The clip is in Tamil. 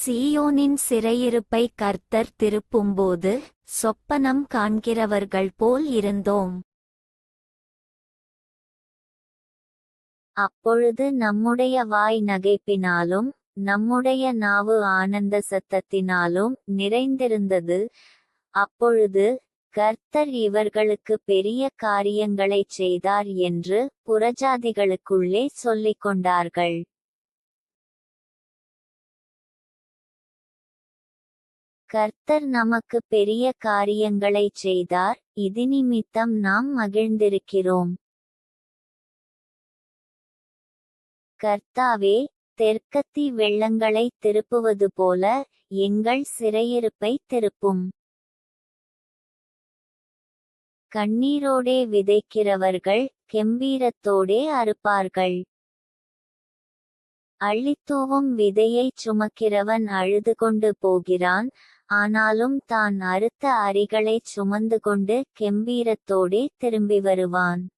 சீயோனின் சிறையிருப்பை கர்த்தர் திருப்பும்போது சொப்பனம் காண்கிறவர்கள் போல் இருந்தோம். அப்பொழுது நம்முடைய வாய் நகைப்பினாலும் நம்முடைய நாவு ஆனந்த சத்தத்தினாலும் நிறைந்திருந்தது. அப்பொழுது கர்த்தர் இவர்களுக்கு பெரிய காரியங்களைச் செய்தார் என்று புறஜாதிகளுக்குள்ளே சொல்லிக் கொண்டார்கள். கர்த்தர் நமக்கு பெரிய காரியங்களைச் செய்தார், இதினிமித்தம் நாம் மகிழ்ந்திருக்கிறோம். கர்த்தாவே, தெற்கத்தி வெள்ளங்களை திருப்புவது போல எங்கள் சிறையிருப்பை திருப்பும். கண்ணீரோடே விதைக்கிறவர்கள் கெம்பீரத்தோடே அறுப்பார்கள். அள்ளித்தூவும் விதையைச் சுமக்கிறவன் அழுது கொண்டு போகிறான், ஆனாலும் தான் அறுத்த அரிகளைச் சுமந்து கொண்டு கெம்பீரத்தோடே திரும்பி வருவான்.